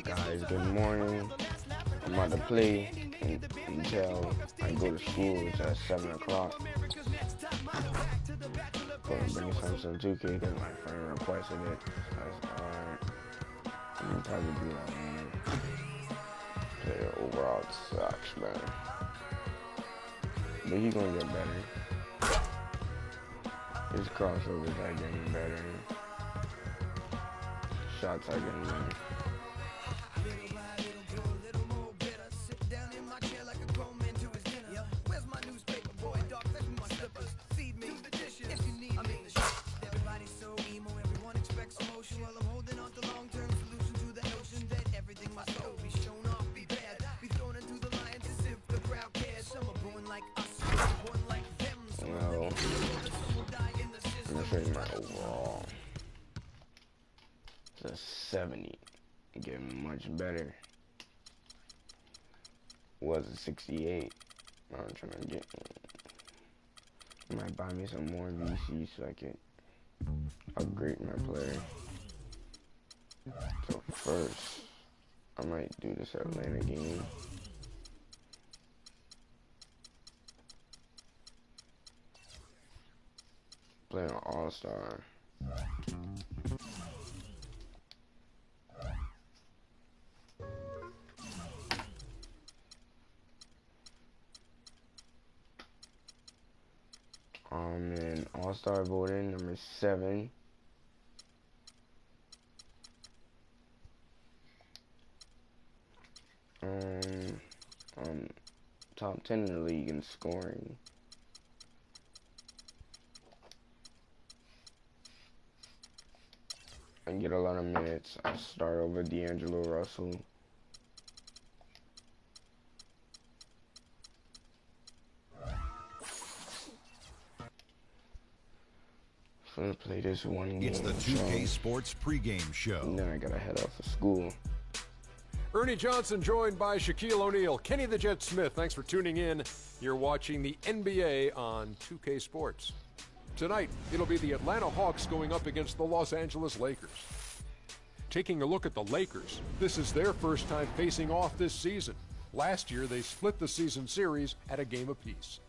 Guys, good morning. I'm about to play until I go to school. It's at 7 o'clock. Gonna bring some 2K because my friend requested it. Alright. I'm probably be like, player overall sucks, man. But he's gonna get better. His crossovers are getting better. Shots are getting better. My overall, it's a 70, getting much better. Was a 68. I'm trying to get. I might buy me some more VC so I can upgrade my player. So first, I might do this Atlanta game. Play an all-star. And all-star voting number 7. Top 10 in the league in scoring. I get a lot of minutes. I start over D'Angelo Russell. I'm gonna play this one game. It's the 2K Sports pregame show. Then I gotta head off to school. Ernie Johnson joined by Shaquille O'Neal. Kenny the Jet Smith, thanks for tuning in. You're watching the NBA on 2K Sports. Tonight, it'll be the Atlanta Hawks going up against the Los Angeles Lakers. Taking a look at the Lakers, this is their first time facing off this season. Last year, they split the season series at a game apiece.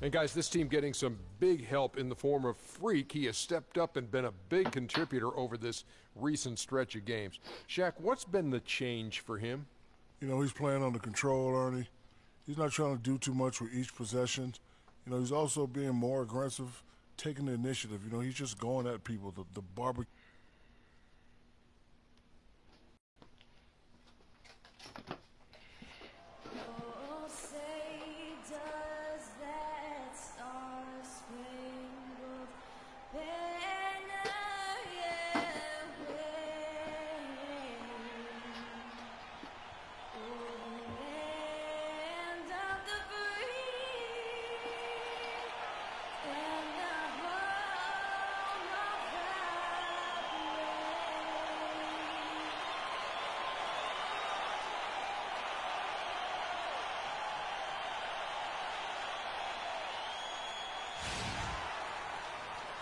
And guys, this team getting some big help in the form of Freak. He has stepped up and been a big contributor over this recent stretch of games. Shaq, what's been the change for him? You know, he's playing under control, Ernie. He's not trying to do too much with each possession. You know, he's also being more aggressive, taking the initiative. You know, he's just going at people, the barbecue.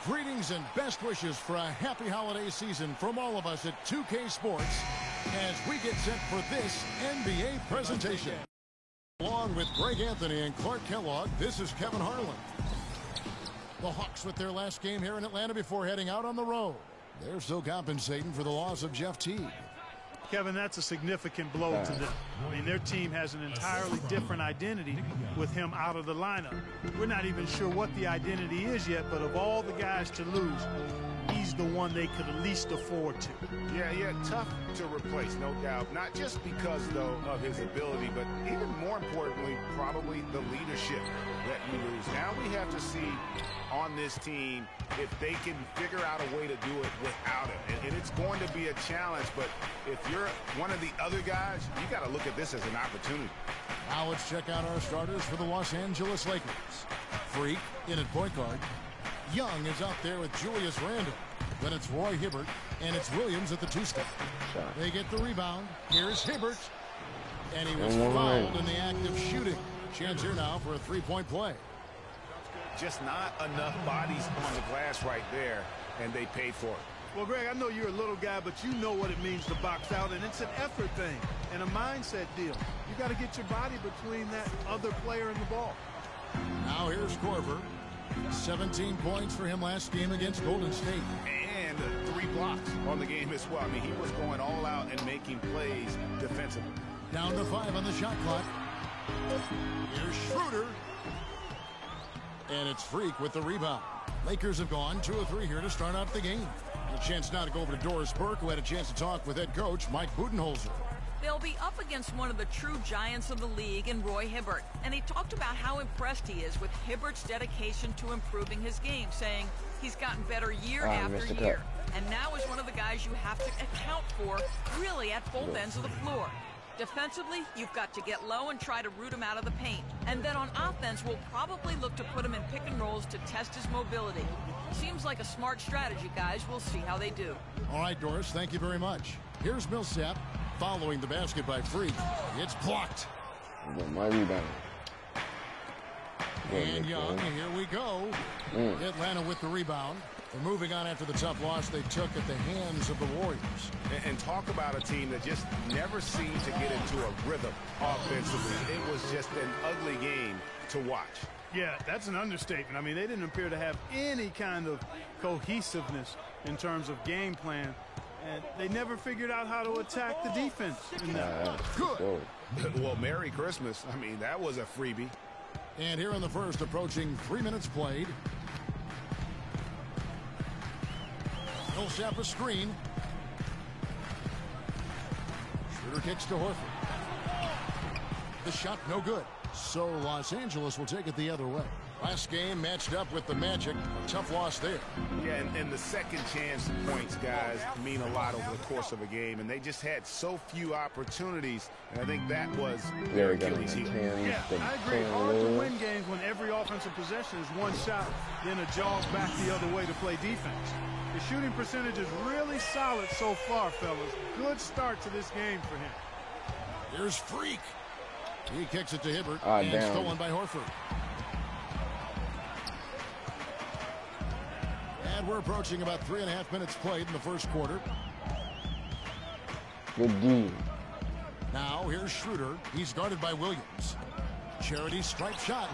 Greetings and best wishes for a happy holiday season from all of us at 2K Sports as we get set for this NBA presentation. Along with Greg Anthony and Clark Kellogg, this is Kevin Harlan. The Hawks with their last game here in Atlanta before heading out on the road. They're still compensating for the loss of Jeff Teague. Kevin, that's a significant blow to them. I mean, their team has an entirely different identity with him out of the lineup. We're not even sure what the identity is yet, but of all the guys to lose, he's the one they could at least afford to. Yeah, tough to replace, no doubt. Not just because, though, of his ability, but even more importantly, probably the leadership that you lose. Now we have to see on this team if they can figure out a way to do it without him. And it's going to be a challenge, but if you're one of the other guys, you got to look at this as an opportunity. Now let's check out our starters for the Los Angeles Lakers. Freak in at point guard. Young is out there with Julius Randle. Then it's Roy Hibbert, and it's Williams at the two-step. They get the rebound. Here's Hibbert. And he was fouled in the act of shooting. Chance here now for a three-point play. Just not enough bodies on the glass right there, and they paid for it. Well, Greg, I know you're a little guy, but you know what it means to box out, and it's an effort thing and a mindset deal. You got to get your body between that other player and the ball. Now here's Korver. 17 points for him last game against Golden State. And 3 blocks on the game as well. I mean, he was going all out and making plays defensively. Down to 5 on the shot clock. Here's Schroeder. And it's Freak with the rebound. Lakers have gone 2 of 3 here to start out the game. A chance now to go over to Doris Burke, who had a chance to talk with head coach Mike Budenholzer. They'll be up against one of the true giants of the league in Roy Hibbert. And he talked about how impressed he is with Hibbert's dedication to improving his game, saying he's gotten better year after year. And now is one of the guys you have to account for, really at both ends of the floor. Defensively, you've got to get low and try to root him out of the paint. And then on offense, we'll probably look to put him in pick and rolls to test his mobility. Seems like a smart strategy, guys. We'll see how they do. All right, Doris, thank you very much. Here's Millsap following the basket by Freak. It's blocked. My rebound. And Young, here we go. Atlanta with the rebound. They're moving on after the tough loss they took at the hands of the Warriors. And talk about a team that just never seemed to get into a rhythm offensively. It was just an ugly game to watch. Yeah, that's an understatement. I mean, they didn't appear to have any kind of cohesiveness in terms of game plan. And they never figured out how to attack the defense in that. Good. Well, Merry Christmas. I mean, that was a freebie. And here in the first, approaching 3 minutes played. Millsap a screen. Schroeder kicks to Horford. The shot no good. So Los Angeles will take it the other way. Last game matched up with the Magic. A tough loss there. Yeah, and the second chance points, guys, mean a lot over the course of a game. And they just had so few opportunities. And I think that was their Achilles heel. Yeah, I agree. Hard to win games when every offensive possession is one shot, then a jog back the other way to play defense. The shooting percentage is really solid so far, fellas. Good start to this game for him. Here's Freak. He kicks it to Hibbert, and stolen by Horford. And we're approaching about 3.5 minutes played in the first quarter. Good D. Now here's Schroeder. He's guarded by Williams. Charity stripe shot.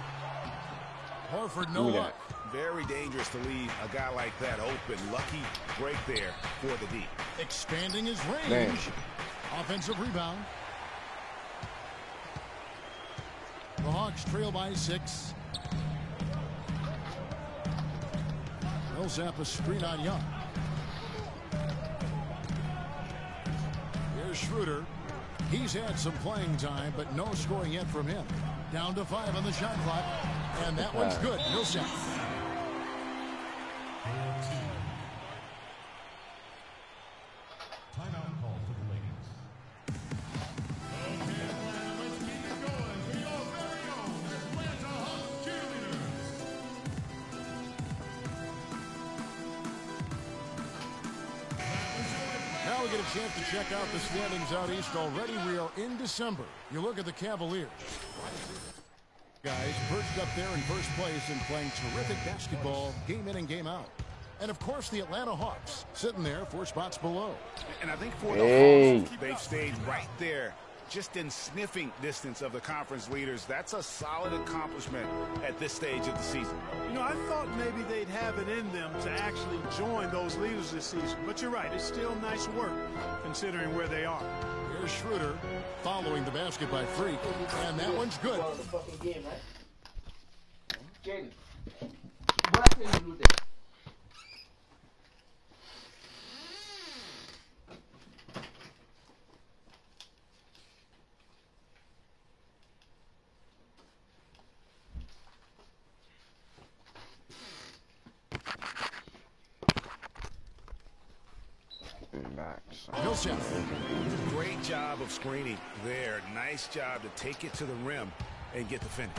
Horford no luck. Very dangerous to leave a guy like that open. Lucky break there for the D. Expanding his range. Offensive rebound. The Hawks trail by 6. Millsap a screen on Young. Here's Schroeder. He's had some playing time, but no scoring yet from him. Down to 5 on the shot clock. And that one's good. Millsap. Timeout call for the Lakers. Okay, Atlanta, let's keep it going for your very own Atlanta Hawks cheerleaders. Now we get a chance to check out the standings out east. Already real in December. You look at the Cavaliers. Guys perched up there in first place and playing terrific basketball game in and game out. And, of course, the Atlanta Hawks sitting there 4 spots below. And I think for the Hawks, they've stayed right there, just in sniffing distance of the conference leaders. That's a solid accomplishment at this stage of the season. You know, I thought maybe they'd have it in them to actually join those leaders this season. But you're right, it's still nice work considering where they are. Here's Schroeder following the basket by Freak. And that one's good. Jaden, what can you do there? Millsap. Great job of screening there. Nice job to take it to the rim and get the finish.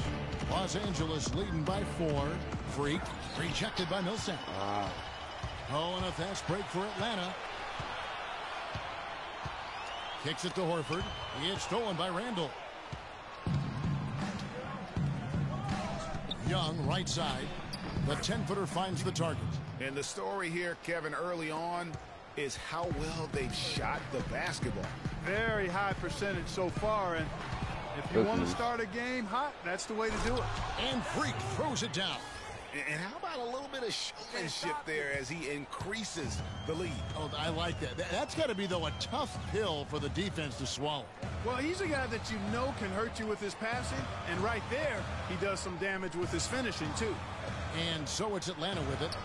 Los Angeles leading by 4. Freak rejected by Millsap. Oh, and a fast break for Atlanta. Kicks it to Horford. He is stolen by Randall. Young right side. The 10-footer finds the target. And the story here, Kevin, early on is how well they've shot the basketball. Very high percentage so far, and if you want to start a game hot, that's the way to do it. And Freak throws it down. And how about a little bit of showmanship there as he increases the lead? Oh, I like that. That's got to be, though, a tough pill for the defense to swallow. Well, he's a guy that you know can hurt you with his passing, and right there, he does some damage with his finishing, too. And so it's Atlanta with it.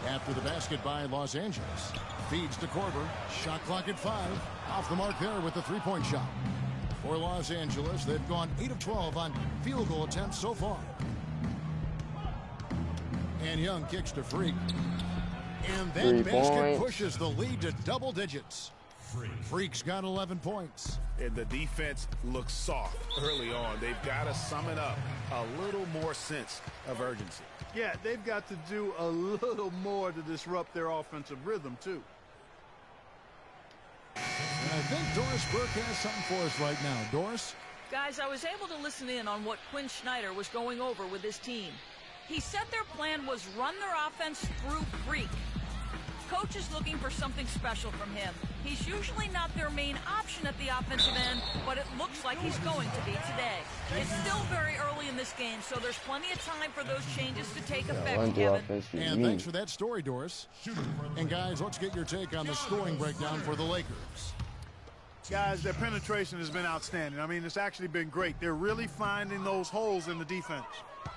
After the basket by Los Angeles. Feeds to Korver. Shot clock at 5. Off the mark there with the three-point shot. For Los Angeles, they've gone 8 of 12 on field goal attempts so far. And Young kicks to Freak. And that basket pushes the lead to double digits. Freak's got 11 points. And the defense looks soft early on. They've got to summon up a little more sense of urgency. Yeah, they've got to do a little more to disrupt their offensive rhythm, too. And I think Doris Burke has something for us right now. Doris? Guys, I was able to listen in on what Quinn Snyder was going over with his team. He said their plan was run their offense through Freak. Coach is looking for something special from him. He's usually not their main option at the offensive end, but it looks like he's going to be today. It's still very early in this game, so there's plenty of time for those changes to take effect, Kevin. And thanks for that story, Doris. And guys, let's get your take on the scoring breakdown for the Lakers. Guys, their penetration has been outstanding. I mean, it's actually been great. They're really finding those holes in the defense.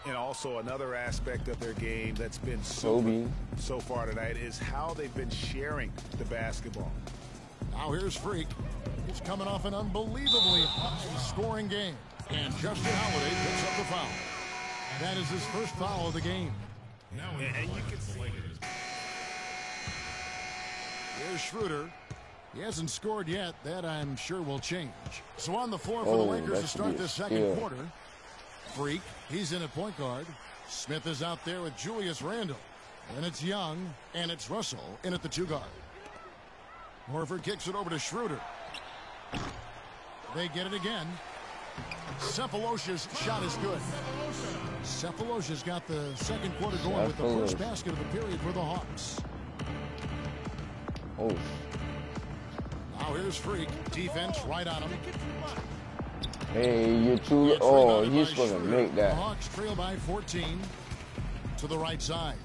And also another aspect of their game that's been so far tonight is how they've been sharing the basketball. Now here's Freak. He's coming off an unbelievably scoring game. And Justin Holiday picks up the foul. That is his first foul of the game. And you can see it. Here's Schroeder. He hasn't scored yet. That, I'm sure, will change. So on the floor for the Lakers to start this second quarter. Freak, he's in at point guard. Smith is out there with Julius Randle. And it's Young, and it's Russell in at the 2 guard. Horford kicks it over to Schroeder. They get it again. Cephalosha's shot is good. Cephalosha's got the second quarter going with the first basket of the period for the Hawks. Oh. Now here's Freak. Defense right on him. Hey, you're too. Oh, he's supposed to make that. The Hawks trail by 14 to the right side.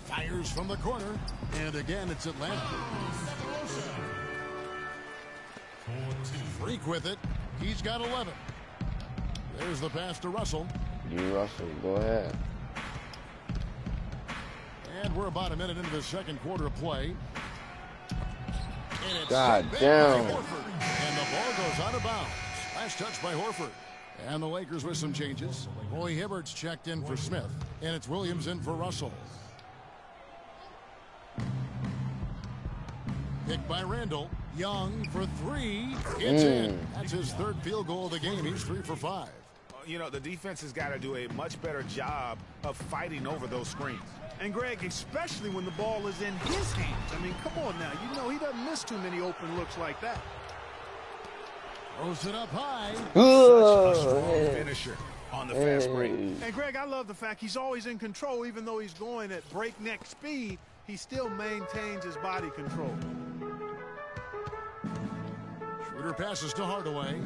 Fires from the corner. And again, it's Atlanta. Freak with it. He's got 11. There's the pass to Russell. Russell, go ahead. And we're about a minute into the second quarter of play. And it's God damn. And the ball goes out of bounds. Last touch by Horford. And the Lakers with some changes. Roy Hibbert's checked in for Smith. And it's Williams in for Russell. Picked by Randall. Young for 3. It's in. That's his third field goal of the game. He's 3 for 5. You know, the defense has got to do a much better job of fighting over those screens. And, Greg, especially when the ball is in his hands. I mean, come on now. You know he doesn't miss too many open looks like that. Throws it up high. Such a strong finisher on the fast break. And, Greg, I love the fact he's always in control. Even though he's going at breakneck speed, he still maintains his body control. Schroeder passes to Hardaway.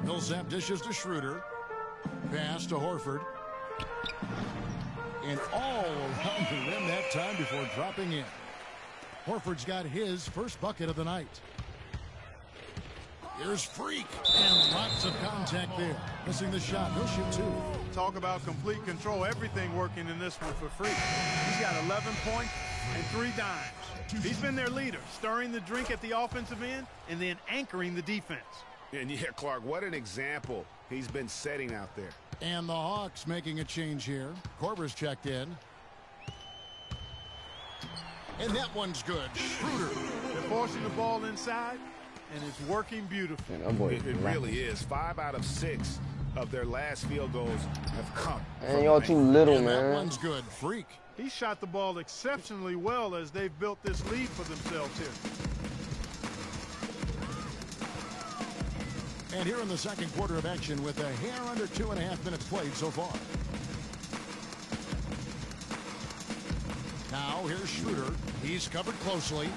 Millsap dishes to Schroeder. Pass to Horford. And all around the rim that time before dropping in. Horford's got his first bucket of the night. Here's Freak. And lots of contact there. Missing the shot. He'll shoot 2. Talk about complete control. Everything working in this one for Freak. He's got 11 points and 3 dimes. He's been their leader, stirring the drink at the offensive end and then anchoring the defense. And yeah, Clark, what an example he's been setting out there. And the Hawks making a change here. Korver's checked in. And that one's good. Schroeder. They're forcing the ball inside, and it's working beautifully. It really is. 5 out of 6 of their last field goals have come. And y'all too little, and man. That one's good. Freak. He shot the ball exceptionally well as they've built this lead for themselves here. And here in the second quarter of action with a hair under 2.5 minutes played so far. Now here's Schroeder. He's covered closely.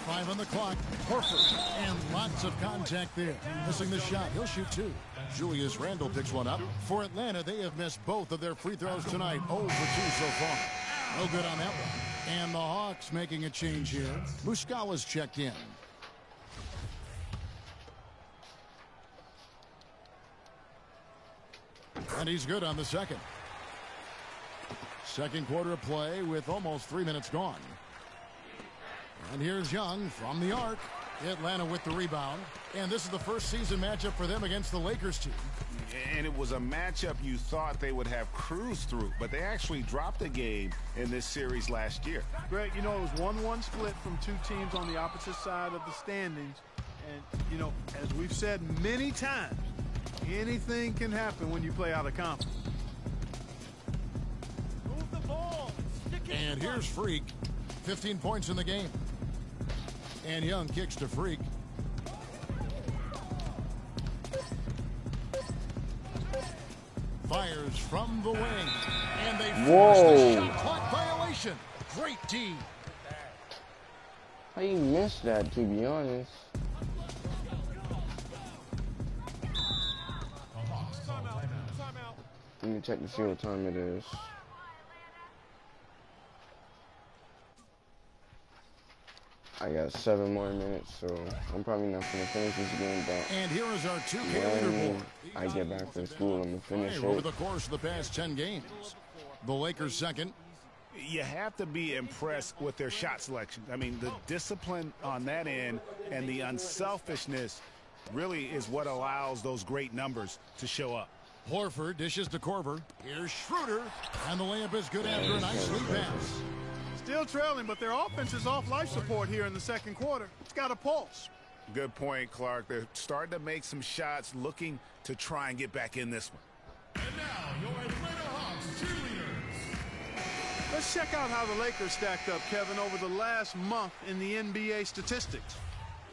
5 on the clock. Horford. And lots of contact there. Missing the shot. He'll shoot 2. Julius Randle picks one up. For Atlanta, they have missed both of their free throws tonight. 0 for 2 so far. No good on that one. And the Hawks making a change here. Muscala's checked in. And he's good on the second. Second quarter of play with almost 3 minutes gone. And here's Young from the arc. Atlanta with the rebound. And this is the first season matchup for them against the Lakers team. And it was a matchup you thought they would have cruised through, but they actually dropped a game in this series last year. Greg, you know, it was 1-1 split from 2 teams on the opposite side of the standings. And, you know, as we've said many times, anything can happen when you play out of conference. Move the ball. And here's Freak. 15 points in the game. And Young kicks to Freak. Fires from the wing. And they force the shot clock violation. Great D. How you missed that, to be honest? Let me check to see what time it is. I got 7 more minutes, so I'm probably not going to finish this game, but and here is our 2K when I get back from school, I'm going to finish it. Over the course of the past 10 games. The Lakers second. You have to be impressed with their shot selection. I mean, the discipline on that end and the unselfishness really is what allows those great numbers to show up. Horford dishes to Korver. Here's Schroeder. And the layup is good after a nice lead pass. Still trailing, but their offense is off life support here in the second quarter. It's got a pulse. Good point, Clark. They're starting to make some shots, looking to try and get back in this one. And now, your Atlanta Hawks cheerleaders. Let's check out how the Lakers stacked up, Kevin, over the last month in the NBA statistics.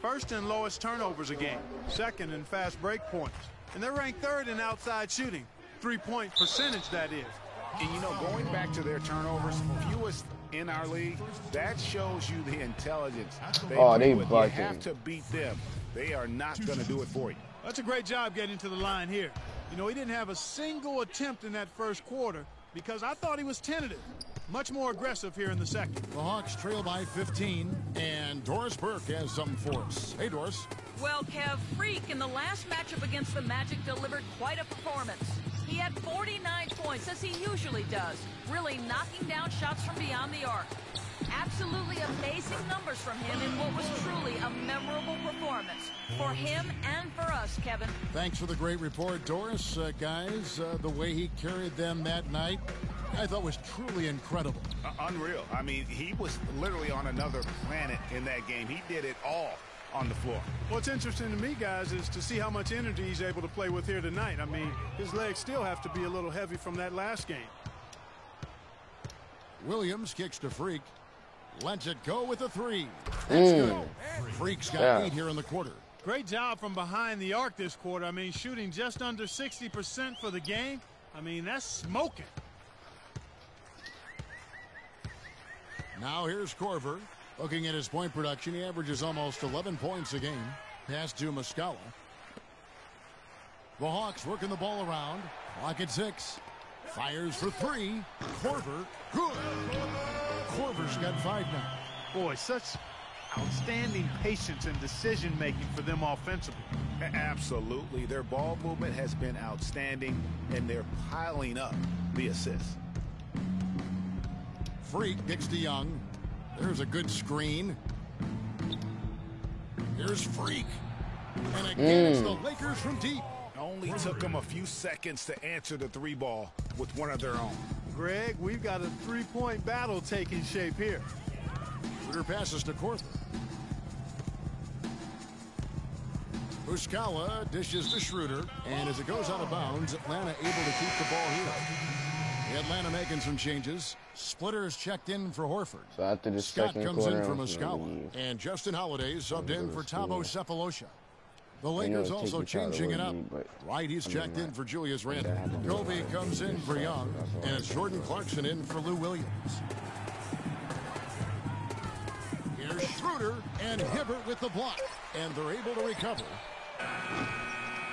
First in lowest turnovers a game. Second in fast break points. And they're ranked 3rd in outside shooting. 3-point percentage, that is. And, you know, going back to their turnovers, fewest in our league, that shows you the intelligence. They you have to beat them. They are not going to do it for you. That's a great job getting to the line here. You know, he didn't have a single attempt in that first quarter because I thought he was tentative. Much more aggressive here in the second. The Hawks trail by 15, and Doris Burke has something for us. Hey, Doris. Well, Kev, Freak in the last matchup against the Magic delivered quite a performance. He had 49 points, as he usually does, really knocking down shots from beyond the arc. Absolutely amazing numbers from him in what was truly a memorable performance for him and for us, Kevin. Thanks for the great report, Doris. Guys, the way he carried them that night, I thought was truly incredible. Unreal. I mean, he was literally on another planet in that game. He did it all on the floor. What's interesting to me, guys, is to see how much energy he's able to play with here tonight. I mean, his legs still have to be a little heavy from that last game. Williams kicks to Freak. Lets it go with a 3. That's good. Freak's got 8 here in the quarter. Great job from behind the arc this quarter. I mean, shooting just under 60% for the game. I mean, that's smoking. Now here's Korver. Looking at his point production, he averages almost 11 points a game. Pass to Muscala. The Hawks working the ball around. Clock at 6. Fires for 3. Korver. Good. Korver's got 5 now. Boy, such outstanding patience and decision-making for them offensively. Absolutely. Their ball movement has been outstanding, and they're piling up the assists. Freak kicks to Young. There's a good screen. Here's Freak. And again, it's the Lakers from deep. Only took them a few seconds to answer the 3 ball with one of their own. Greg, we've got a 3-point battle taking shape here. Schroeder passes to Korver. Muscala dishes to Schroeder. And as it goes out of bounds, Atlanta able to keep the ball here. Atlanta making some changes. Splitter is checked in for Horford. So after this Scott second comes quarter, in for Muscala. And Justin Holiday subbed in for Thabo Sefolosha. The Lakers also changing it up. Right, he's checked in for Julius Randle. Kobe comes in for Young. And it's Jordan Clarkson in for Lou Williams. Schroeder and Hibbert with the block. And they're able to recover.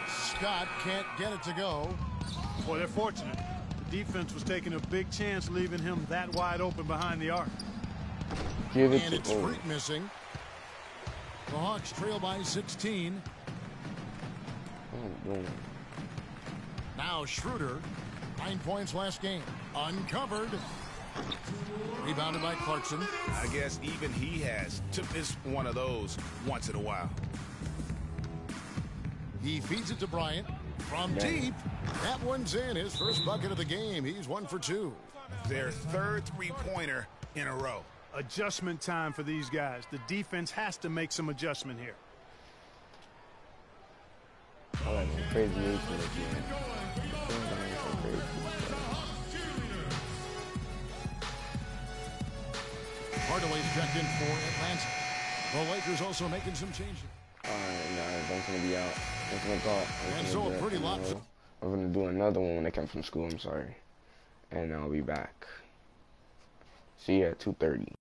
Scott can't get it to go. Boy, they're fortunate. The defense was taking a big chance leaving him that wide open behind the arc. Give it And to it's Freak missing. The Hawks trail by 16. Oh, Now Schroeder. 9 points last game. Uncovered. Rebounded by Clarkson. I guess even he has to miss one of those once in a while. He feeds it to Bryant. From deep. That one's in. His first bucket of the game. He's 1 for 2. Their third three-pointer in a row. Adjustment time for these guys. The defense has to make some adjustment here. I like some crazy moves from this game. Hardaway's checked in for Atlanta. The Lakers also making some changes. Alright, nah, I'm gonna be out. I'm gonna go. And so a pretty lot. I'm gonna do another one when I come from school, I'm sorry. And I'll be back. See you at 2:30.